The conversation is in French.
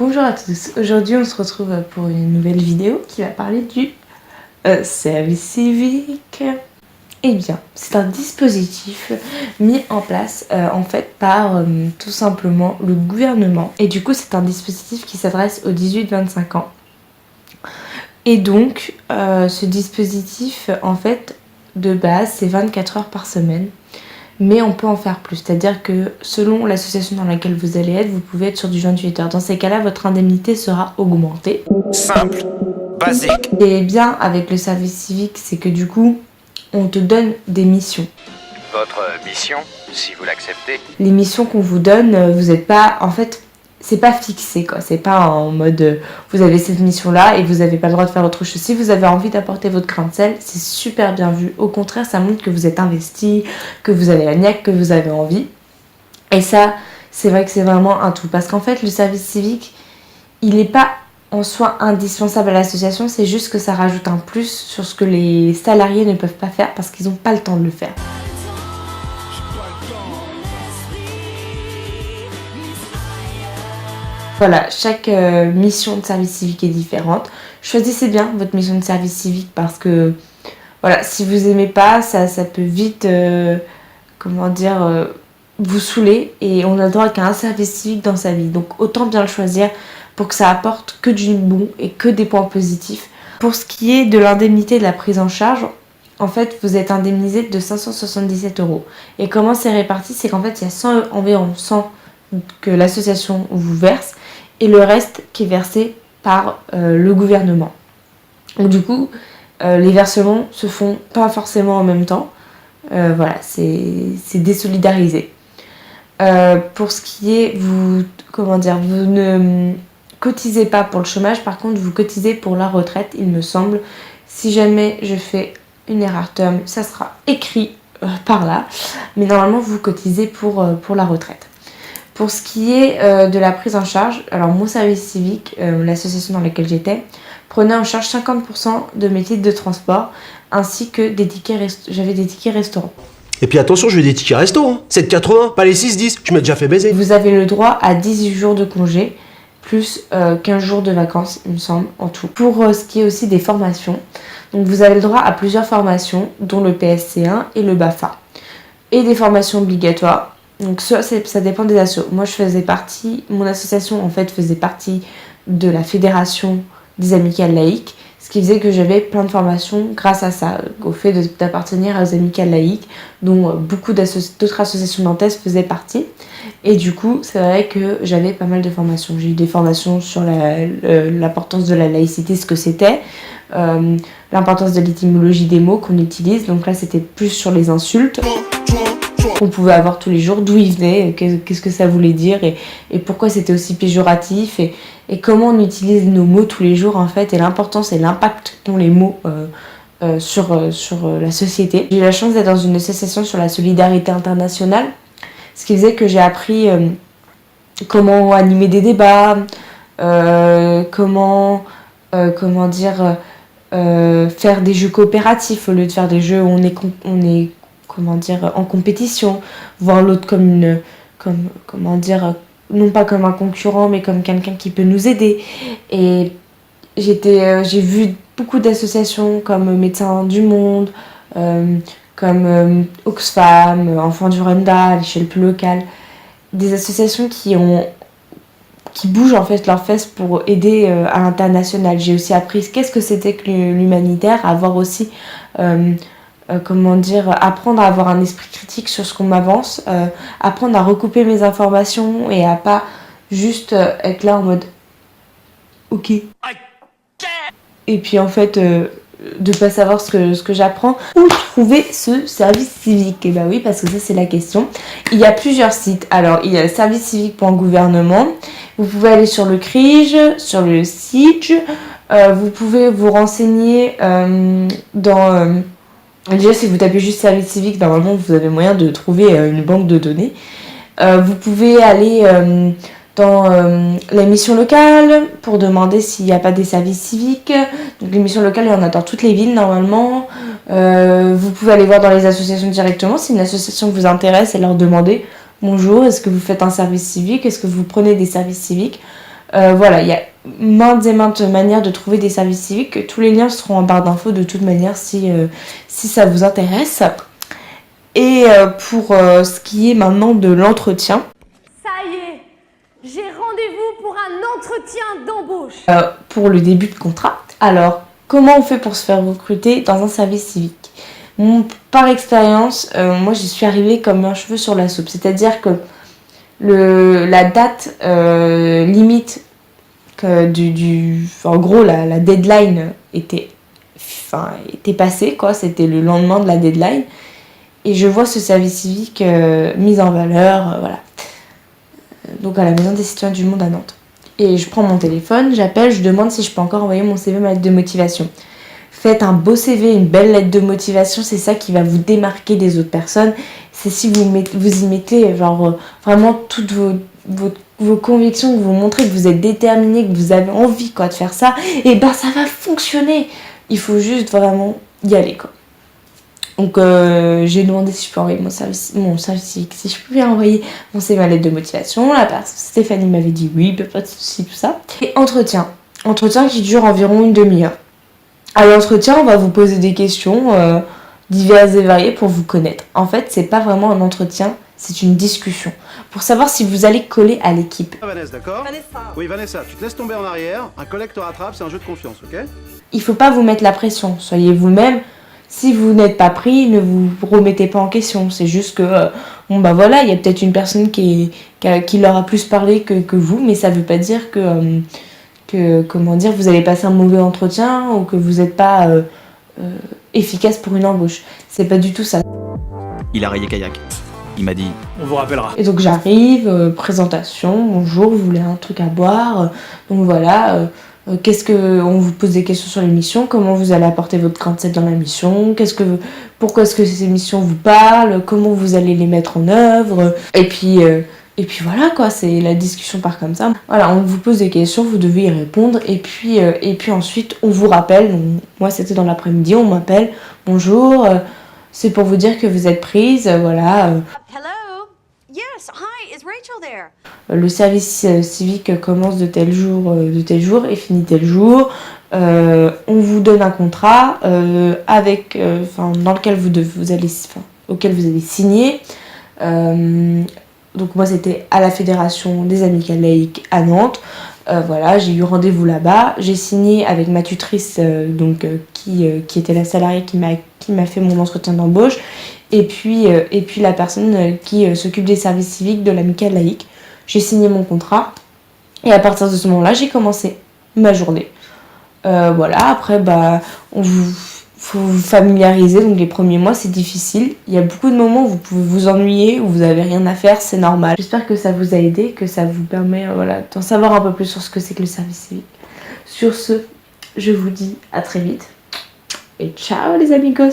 Bonjour à tous, aujourd'hui on se retrouve pour une nouvelle vidéo qui va parler du service civique. Eh bien, c'est un dispositif mis en place en fait par tout simplement le gouvernement. Et du coup, c'est un dispositif qui s'adresse aux 18-25 ans. Et donc, ce dispositif, en fait, de base, c'est 24 heures par semaine. Mais on peut en faire plus, c'est-à-dire que selon l'association dans laquelle vous allez être, vous pouvez être sur du 28 heures. Dans ces cas-là, votre indemnité sera augmentée. Simple, basique. Et bien avec le service civique, c'est que du coup, on te donne des missions. Votre mission, si vous l'acceptez. Les missions qu'on vous donne, vous n'êtes pas, en fait, c'est pas fixé quoi. C'est pas en mode vous avez cette mission-là et vous n'avez pas le droit de faire autre chose. Si vous avez envie d'apporter votre grain de sel, c'est super bien vu. Au contraire, ça montre que vous êtes investi, que vous avez la niaque, que vous avez envie. Et ça, c'est vrai que c'est vraiment un tout. Parce qu'en fait, le service civique, il n'est pas en soi indispensable à l'association, c'est juste que ça rajoute un plus sur ce que les salariés ne peuvent pas faire parce qu'ils n'ont pas le temps de le faire. Voilà, chaque mission de service civique est différente. Choisissez bien votre mission de service civique parce que, voilà, si vous aimez pas, ça peut vite, vous saouler. Et on a le droit qu'à un service civique dans sa vie. Donc autant bien le choisir pour que ça apporte que du bon et que des points positifs. Pour ce qui est de l'indemnité de la prise en charge, en fait, vous êtes indemnisé de 577 €. Et comment c'est réparti? C'est qu'en fait, il y a environ 100 que l'association vous verse et le reste qui est versé par le gouvernement. Donc du coup, les versements se font pas forcément en même temps. Voilà, c'est désolidarisé. Pour ce qui est, vous ne cotisez pas pour le chômage, par contre vous cotisez pour la retraite, il me semble. Si jamais je fais une erreur terme, ça sera écrit par là, mais normalement vous cotisez pour la retraite. Pour ce qui est de la prise en charge, alors mon service civique, l'association dans laquelle j'étais, prenait en charge 50% de mes titres de transport, ainsi que j'avais des tickets restaurants. Et puis attention, je veux des tickets resto, hein. 7,80, pas les 6,10, je m'ai déjà fait baiser. Vous avez le droit à 18 jours de congé, plus 15 jours de vacances, il me semble, en tout. Pour ce qui est aussi des formations, donc vous avez le droit à plusieurs formations, dont le PSC1 et le BAFA. Et des formations obligatoires, donc ça dépend des assos. Moi mon association en fait faisait partie de la fédération des amicales laïques, ce qui faisait que j'avais plein de formations grâce à ça, au fait d'appartenir aux amicales laïques, dont beaucoup d'autres associations nantaises faisaient partie. Et du coup, c'est vrai que j'avais pas mal de formations. J'ai eu des formations sur l'importance de la laïcité, ce que c'était, l'importance de l'étymologie des mots qu'on utilise. Donc là, c'était plus sur les insultes qu'on pouvait avoir tous les jours, d'où ils venaient, qu'est-ce que ça voulait dire et pourquoi c'était aussi péjoratif et comment on utilise nos mots tous les jours en fait et l'importance et l'impact qu'ont les mots sur la société. J'ai eu la chance d'être dans une association sur la solidarité internationale, ce qui faisait que j'ai appris comment animer des débats, faire des jeux coopératifs au lieu de faire des jeux où on est en compétition, voir l'autre non pas comme un concurrent, mais comme quelqu'un qui peut nous aider. Et j'ai vu beaucoup d'associations comme Médecins du Monde, comme Oxfam, Enfants du Rwanda, à l'échelle plus locale. Des associations qui bougent en fait leurs fesses pour aider à l'international. J'ai aussi appris qu'est-ce que c'était que l'humanitaire, avoir aussi apprendre à avoir un esprit critique sur ce qu'on m'avance, apprendre à recouper mes informations et à pas juste être là en mode ok. Et puis en fait de pas savoir ce que j'apprends. Où trouver ce service civique? Et bah oui, parce que ça c'est la question. Il y a plusieurs sites. Alors il y a servicecivique.gouvernement. Vous pouvez aller sur le CRIJ, sur le SIDJ. Vous pouvez vous renseigner déjà, si vous tapez juste service civique, normalement vous avez moyen de trouver une banque de données. Vous pouvez aller dans la mission locale pour demander s'il n'y a pas des services civiques. Donc les missions locales, il y en a dans toutes les villes normalement. Vous pouvez aller voir dans les associations directement si une association vous intéresse et leur demander « Bonjour, est-ce que vous faites un service civique? Est-ce que vous prenez des services civiques ?» Voilà, il y a maintes et maintes manières de trouver des services civiques. Tous les liens seront en barre d'infos de toute manière si ça vous intéresse. Et pour ce qui est maintenant de l'entretien. Ça y est, j'ai rendez-vous pour un entretien d'embauche. Pour le début de contrat. Alors, comment on fait pour se faire recruter dans un service civique ? Par expérience, moi j'y suis arrivée comme un cheveu sur la soupe. C'est-à-dire que la date limite en gros la deadline était passée, quoi. C'était le lendemain de la deadline. Et je vois ce service civique mis en valeur, voilà. Donc à la Maison des Citoyens du Monde à Nantes. Et je prends mon téléphone, j'appelle, je demande si je peux encore envoyer mon CV, ma lettre de motivation. Faites un beau CV, une belle lettre de motivation, c'est ça qui va vous démarquer des autres personnes. C'est si vous y mettez vraiment toutes vos convictions, que vous montrez que vous êtes déterminé, que vous avez envie de faire ça, et ben ça va fonctionner. Il faut juste vraiment y aller, quoi. Donc j'ai demandé si je peux envoyer mon service civique, si je pouvais envoyer mon CV, ma lettre de motivation. La personne, Stéphanie m'avait dit oui, pas de soucis, tout ça. Et entretien qui dure environ une demi-heure. À l'entretien, on va vous poser des questions diverses et variées pour vous connaître. En fait, c'est pas vraiment un entretien, c'est une discussion. Pour savoir si vous allez coller à l'équipe. Vanessa, d'accord ? Vanessa. Oui, Vanessa, tu te laisses tomber en arrière, un collègue te rattrape, c'est un jeu de confiance, ok ? Il faut pas vous mettre la pression, soyez vous-même. Si vous n'êtes pas pris, ne vous remettez pas en question. C'est juste que, il y a peut-être une personne qui leur a plus parlé que vous, mais ça veut pas dire que vous allez passer un mauvais entretien ou que vous n'êtes pas efficace pour une embauche. C'est pas du tout ça. Il a rayé kayak. Il m'a dit On vous rappellera. Et donc j'arrive, présentation, bonjour, vous voulez un truc à boire, donc voilà, on vous pose des questions sur l'émission, comment vous allez apporter votre mindset dans la mission, pourquoi est-ce que ces missions vous parlent, comment vous allez les mettre en œuvre, et puis voilà quoi, c'est la discussion part comme ça. Voilà, on vous pose des questions, vous devez y répondre, et puis ensuite on vous rappelle, donc, moi c'était dans l'après-midi, on m'appelle, bonjour, c'est pour vous dire que vous êtes prise, voilà. Hello? Yes, hi, is Rachel there? Le service civique commence de tel jour et finit tel jour. On vous donne un contrat dans lequel auquel vous allez signer. Donc moi c'était à la Fédération des Amicales Laïques à Nantes. Voilà, j'ai eu rendez-vous là-bas. J'ai signé avec ma tutrice qui était la salariée qui m'a fait mon entretien d'embauche. Et puis la personne qui s'occupe des services civiques de l'Amicale Laïque. J'ai signé mon contrat et à partir de ce moment-là, j'ai commencé ma journée. Après, faut vous familiariser. Donc les premiers mois, c'est difficile. Il y a beaucoup de moments où vous pouvez vous ennuyer, où vous n'avez rien à faire, c'est normal. J'espère que ça vous a aidé, que ça vous permet d'en savoir un peu plus sur ce que c'est que le service civique. Sur ce, je vous dis à très vite et ciao les amigos.